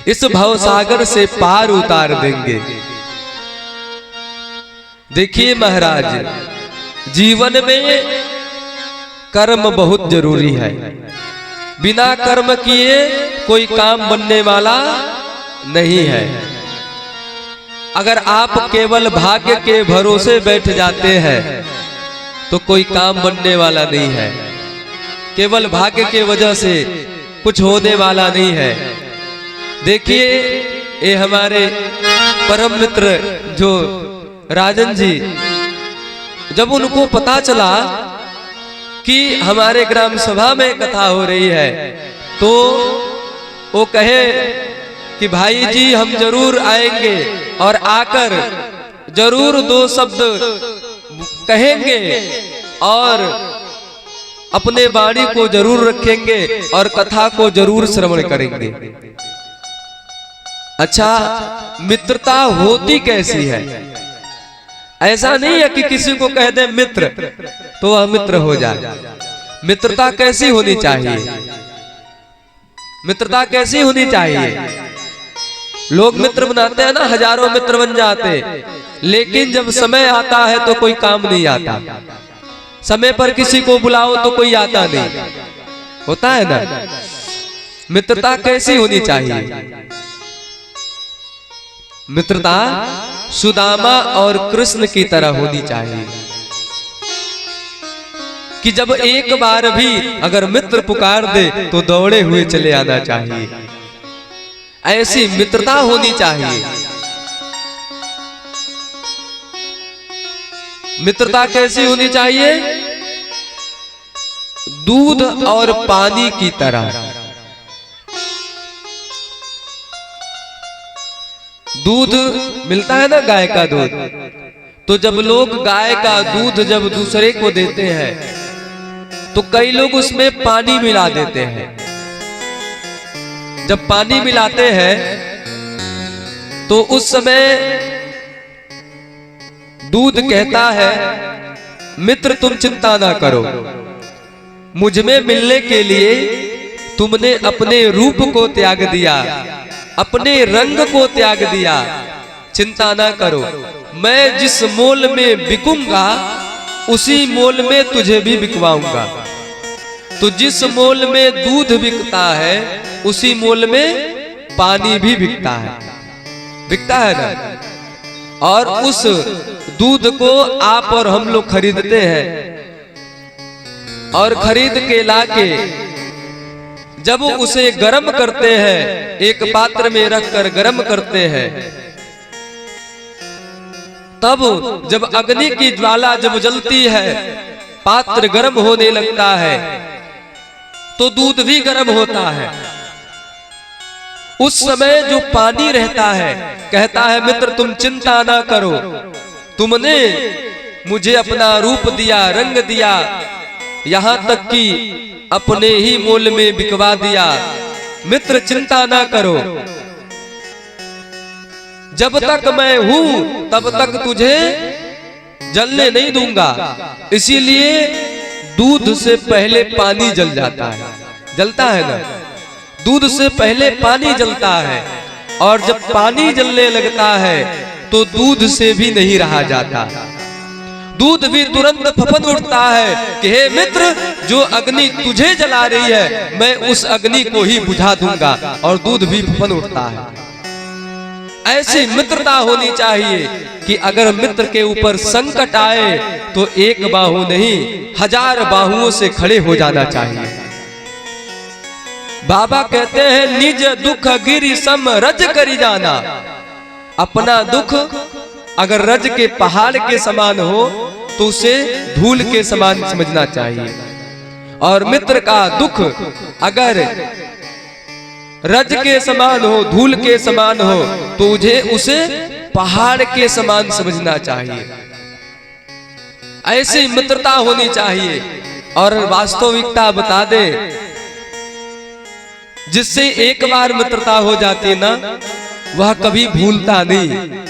इस भवसागर से पार उतार देंगे। देखिए महाराज, जीवन में कर्म बहुत जरूरी है। बिना कर्म किए कोई काम बनने वाला नहीं है। अगर आप केवल भाग्य के भरोसे बैठ जाते हैं तो कोई काम बनने वाला नहीं है। केवल भाग्य के वजह से कुछ होने वाला नहीं है। देखिए ये हमारे परम मित्र जो राजन जी, जब उनको पता चला कि हमारे ग्राम सभा में कथा हो रही है तो वो कहे कि भाई जी हम जरूर आएंगे और आकर जरूर 2 शब्द कहेंगे और अपने वाणी को जरूर रखेंगे और कथा को जरूर श्रवण करेंगे। अच्छा, मित्रता होती कैसी है? ऐसा नहीं है कि किसी को कह दे मित्र तो वह मित्र हो जाए। मित्रता कैसी होनी चाहिए? मित्रता कैसी होनी चाहिए? लोग मित्र बनाते हैं ना, हजारों मित्र बन जाते, लेकिन जब समय आता है तो कोई काम नहीं आता। समय पर किसी को बुलाओ तो कोई आता नहीं, होता है ना। मित्रता कैसी होनी चाहिए? मित्रता सुदामा और कृष्ण की तरह होनी चाहिए कि जब एक बार भी अगर मित्र पुकार दे तो दौड़े हुए चले आना चाहिए। ऐसी मित्रता होनी चाहिए। मित्रता कैसी होनी चाहिए? दूध और पानी की तरह। दूध मिलता है ना, गाय का दूध, तो जब लोग गाय का दूध जब दूसरे को देते हैं तो कई लोग उसमें पानी मिला देते हैं। जब पानी मिलाते हैं तो उस समय दूध कहता है मित्र तुम चिंता ना करो, मुझ में मिलने के लिए तुमने अपने रूप को त्याग दिया, अपने रंग को त्याग दिया, चिंता ना करो, मैं जिस मोल में बिकूंगा उसी मोल में तुझे भी बिकवाऊंगा। तो जिस मोल में दूध बिकता है उसी मोल में पानी भी बिकता है ना। और उस दूध को आप और हम लोग खरीदते हैं और खरीद के लाके जब उसे गर्म करते हैं, एक पात्र में रखकर गर्म करते हैं, तब जब अग्नि की ज्वाला जब जलती है, पात्र गर्म होने लगता है तो दूध भी गर्म होता है। उस समय जो पानी रहता है कहता है मित्र तुम चिंता ना करो, तुमने मुझे अपना रूप दिया, रंग दिया, यहां तक कि अपने ही मोल में बिकवा दिया, मित्र चिंता ना करो, जब तक मैं हूं तब तक तुझे जलने नहीं दूंगा। इसीलिए दूध से पहले पानी जल जाता है, जलता है ना, दूध से पहले पानी जलता है, और जब पानी जलने लगता है तो दूध से भी नहीं रहा जाता। दूध भी तुरंत फफन उठता है कि हे मित्र, जो अग्नि तुझे जला रही है मैं उस अग्नि को ही बुझा दूंगा, और दूध भी फफन उठता है। ऐसी मित्रता होनी चाहिए कि अगर मित्र के ऊपर संकट आए तो एक बाहु नहीं 1000 बाहुओं से खड़े हो जाना चाहिए। बाबा कहते हैं निज दुख गिरि सम रज करी जाना। अपना दुख अगर रज के पहाड़ के समान हो तो उसे धूल के समान समझना चाहिए, और मित्र का दुख अगर रज के समान हो, धूल के समान हो, तो उसे पहाड़ के समान समझना चाहिए। ऐसी मित्रता होनी चाहिए। और वास्तविकता बता दे, जिससे एक बार मित्रता हो जाती ना, वह कभी भूलता नहीं।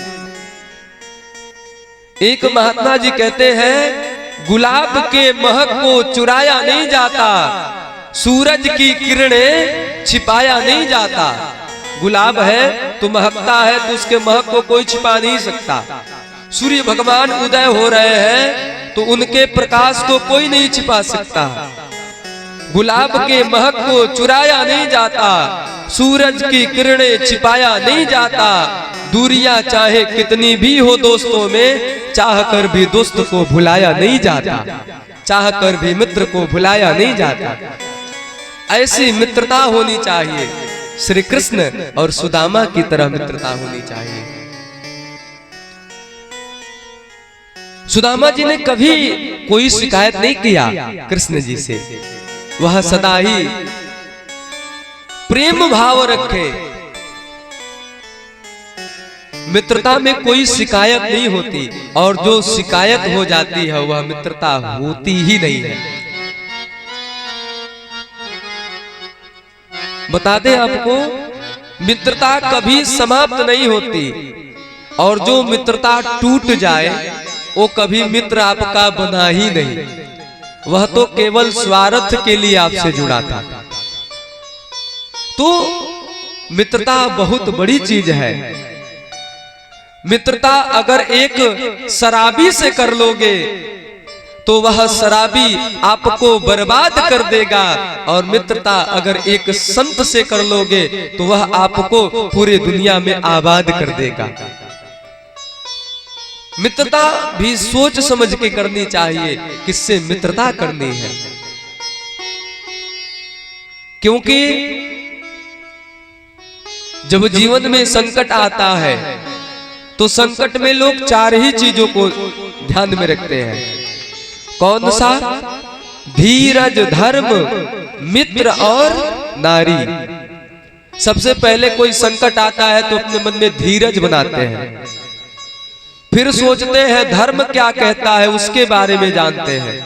एक महात्मा जी कहते हैं गुलाब के महक को चुराया नहीं जाता, सूरज की किरणें छिपाया नहीं जाता। गुलाब है तो महकता है, तो उसके महक को कोई छिपा नहीं सकता। सूर्य भगवान उदय हो रहे हैं तो उनके प्रकाश को कोई नहीं छिपा सकता। गुलाब के महक को चुराया नहीं जाता, सूरज की किरणें छिपाया नहीं जाता। दूरियां चाहे कितनी भी हो दोस्तों में, चाह कर भी दोस्त को भुलाया नहीं जाता, चाह कर भी मित्र को भुलाया नहीं जाता। ऐसी मित्रता होनी चाहिए। श्री कृष्ण और सुदामा की तरह मित्रता होनी चाहिए। सुदामा जी ने कभी कोई शिकायत नहीं किया कृष्ण जी से, वह सदा ही प्रेम भाव रखे। मित्रता में कोई शिकायत नहीं होती, और जो शिकायत हो जाती है वह मित्रता होती ही नहीं है। बता दें आपको, मित्रता कभी समाप्त नहीं होती, और जो मित्रता टूट जाए वो कभी मित्र आपका बना ही नहीं, वह तो केवल स्वार्थ के लिए आपसे जुड़ा था। तो मित्रता बहुत बड़ी चीज है। मित्रता अगर एक शराबी से कर लोगे तो वह शराबी आपको बर्बाद कर देगा, और मित्रता अगर एक संत से कर लोगे तो वह आपको पूरे दुनिया में आबाद कर देगा। मित्रता भी सोच समझ के करनी चाहिए, किससे मित्रता करनी है। क्योंकि जब जीवन में संकट आता है तो संकट में लोग 4 ही चीजों को ध्यान में रखते हैं। कौन सा? धीरज, धर्म, मित्र और नारी। सबसे पहले कोई संकट आता है तो अपने मन में धीरज बनाते हैं, फिर सोचते हैं धर्म क्या कहता है, उसके बारे में जानते हैं,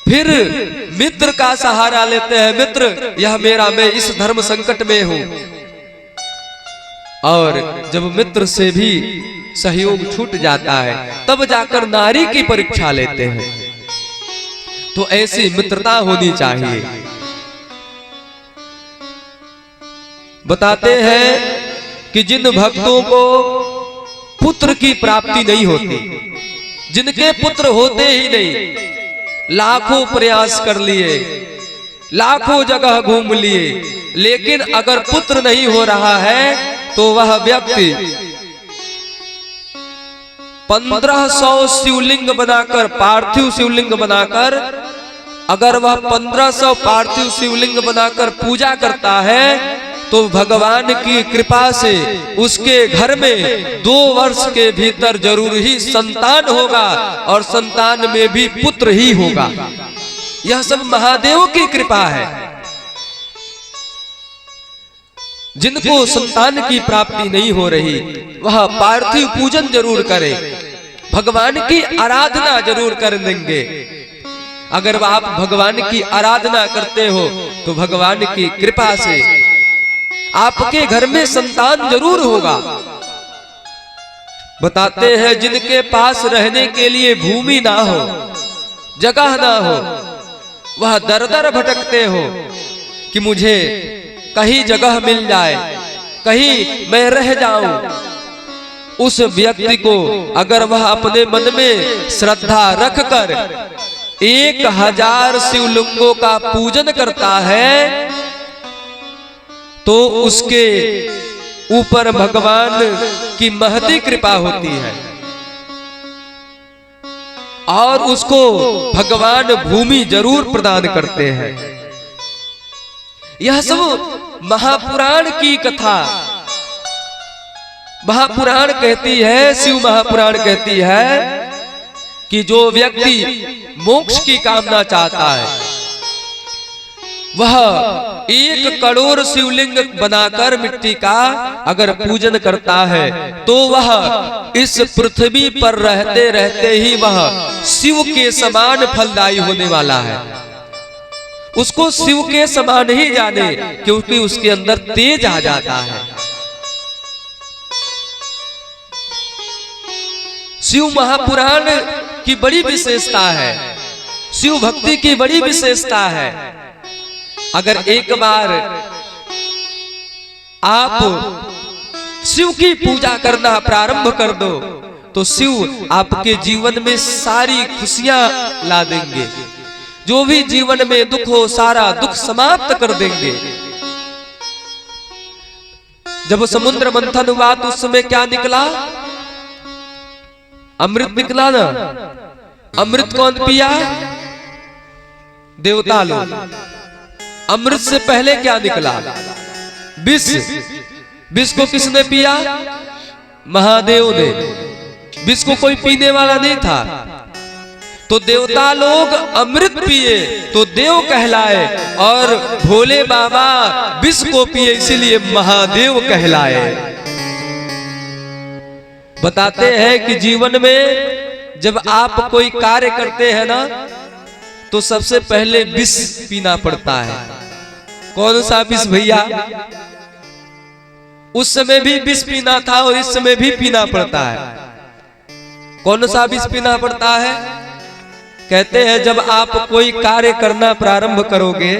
फिर मित्र का सहारा लेते हैं। मित्र यह मेरा, मैं इस धर्म संकट में हूं। और जब मित्र से भी सहयोग छूट जाता है तब जाकर नारी की परीक्षा लेते हैं। तो ऐसी मित्रता होनी चाहिए। बताते हैं कि जिन भक्तों को पुत्र की प्राप्ति नहीं होती, जिनके पुत्र होते ही नहीं, लाखों प्रयास कर लिए, लाखों जगह घूम लिए, लेकिन अगर पुत्र नहीं हो रहा है तो वह व्यक्ति 1500 शिवलिंग बनाकर, पार्थिव शिवलिंग बनाकर, अगर वह 1500 पार्थिव शिवलिंग बनाकर पूजा करता है तो भगवान की कृपा से उसके घर में 2 वर्ष के भीतर जरूर ही संतान होगा, और संतान में भी पुत्र ही होगा। यह सब महादेव की कृपा है। जिनको संतान की प्राप्ति नहीं हो रही वह पार्थिव पूजन जरूर करे, भगवान की आराधना जरूर कर देंगे। अगर आप भगवान की आराधना करते हो तो भगवान की कृपा से आपके घर में संतान जरूर होगा। बताते हैं जिनके पास रहने के लिए भूमि ना हो, जगह ना हो, वह दर दर भटकते हो कि मुझे कहीं जगह मिल जाए, कहीं मैं रह जाऊं। उस व्यक्ति को अगर वह अपने मन में श्रद्धा रखकर 1000 शिवलिंगों का पूजन करता है तो उसके ऊपर भगवान की महती कृपा होती है और उसको भगवान भूमि जरूर प्रदान करते हैं। यह सब महापुराण की कथा। महापुराण कहती है, शिव महापुराण कहती है कि जो व्यक्ति मोक्ष की कामना चाहता है वह 1 करोड़ शिवलिंग बनाकर मिट्टी का अगर पूजन करता है तो वह इस पृथ्वी पर रहते रहते ही वह शिव के समान फलदायी होने वाला है। उसको शिव के समान ही जाने, क्योंकि उसके अंदर तेज आ जाता है। शिव महापुराण की बड़ी विशेषता है, शिव भक्ति की बड़ी विशेषता है। अगर एक बार आप शिव की पूजा करना प्रारंभ कर दो तो शिव आपके जीवन में सारी खुशियां ला देंगे। जो भी जीवन में दुख हो सारा दुख समाप्त कर देंगे। जब समुद्र मंथन हुआ तो उस समय क्या निकला? अमृत निकला ना। अमृत कौन पिया? देवता लोग। अमृत से पहले क्या निकला? विष। विष को किसने पिया? महादेव ने। विष को कोई पीने वाला नहीं था। तो देवता लोग अमृत पिए तो देव कहलाए और भोले बाबा विष को पिए इसीलिए महादेव कहलाए। बताते हैं कि जीवन में जब आप कोई कार्य करते हैं ना तो सबसे पहले विष पीना पड़ता है। कौन सा विष भैया? उस समय भी विष पीना था और इस समय भी पीना पड़ता है। कौन सा विष पीना पड़ता है? कहते हैं जब आप कोई कार्य करना प्रारंभ करोगे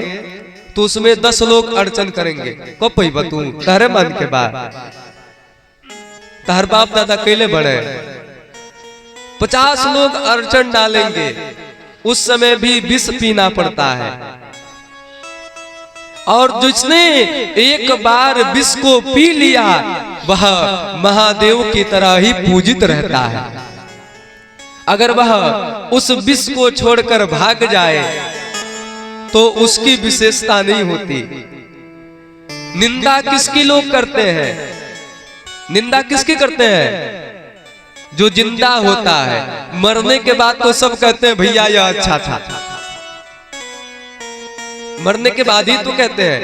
तो उसमें 10 लोग अड़चन करेंगे। को पई बतू तारे मन के बाद तार बाप दादा केले बड़े 50 लोग अड़चन डालेंगे, उस समय भी विष पीना पड़ता है। और जिसने एक बार विष को पी लिया वह महादेव की तरह ही पूजित रहता है। अगर वह उस विष को छोड़कर भाग जाए तो उसकी विशेषता नहीं होती। निंदा किसकी लोग करते हैं? निंदा किसकी करते हैं? जो जिंदा होता है। मरने के बाद तो सब कहते हैं भैया यह अच्छा था। मरने के बाद ही तो कहते हैं।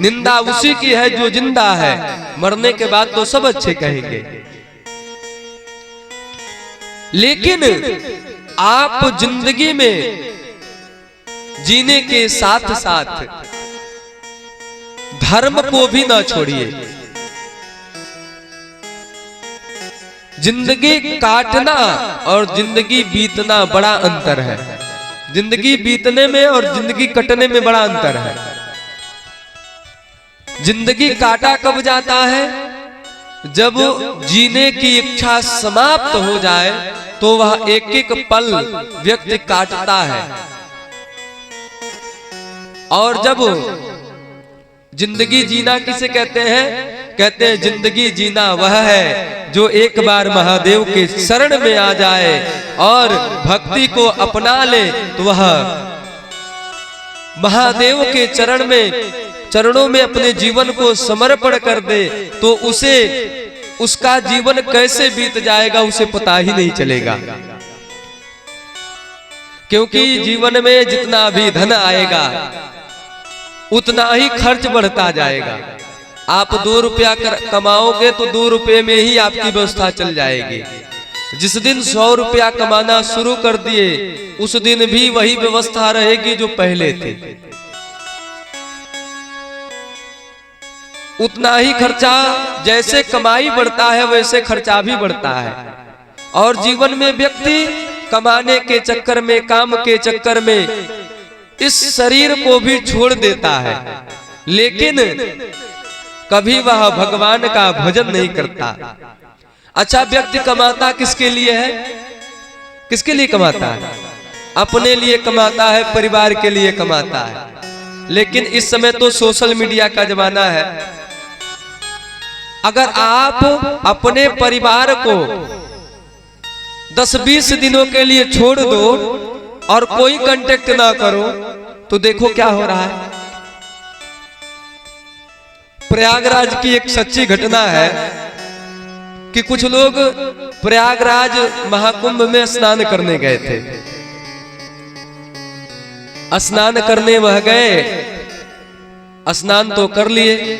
निंदा उसी की है जो जिंदा है। मरने के बाद तो सब अच्छे कहेंगे। लेकिन आप जिंदगी में जीने के साथ साथ धर्म को भी ना छोड़िए। जिंदगी काटना और जिंदगी बीतना बड़ा अंतर है। जिंदगी बीतने में और जिंदगी कटने में बड़ा अंतर है। जिंदगी काटा कब जाता है? जब जीने की इच्छा समाप्त हो जाए तो वह एक एक पल व्यक्ति काटता है। और जब जिंदगी जीना किसे कहते हैं? कहते हैं जिंदगी जीना वह है जो एक बार महादेव के शरण में आ जाए और भक्ति को अपना ले तो वह महादेव के चरणों में अपने जीवन को समर्पण कर दे तो उसे उसका जीवन कैसे बीत जाएगा उसे पता ही नहीं चलेगा। क्योंकि जीवन में जितना भी धन आएगा उतना ही खर्च बढ़ता जाएगा। आप 2 रुपया कमाओगे तो 2 रुपये में ही आपकी व्यवस्था चल जाएगी। जिस दिन 100 रुपया कमाना शुरू कर दिए उस दिन भी वही व्यवस्था रहेगी जो पहले थी। उतना ही खर्चा, जैसे कमाई बढ़ता है वैसे खर्चा भी बढ़ता है। और जीवन में व्यक्ति कमाने के चक्कर में, काम के चक्कर में इस शरीर को भी छोड़ देता है। लेकिन कभी वह भगवान का भजन नहीं करता। अच्छा, व्यक्ति कमाता किसके लिए है? किसके लिए कमाता है? अपने लिए कमाता है, परिवार के लिए कमाता है। लेकिन इस समय तो सोशल मीडिया का जमाना है। अगर आप अपने परिवार को 10-20 दिनों के लिए छोड़ दो और कोई कांटेक्ट ना करो तो देखो क्या हो रहा है। प्रयागराज की एक सच्ची घटना है कि कुछ लोग प्रयागराज महाकुंभ में स्नान करने गए थे। स्नान करने वह गए, स्नान तो कर लिए,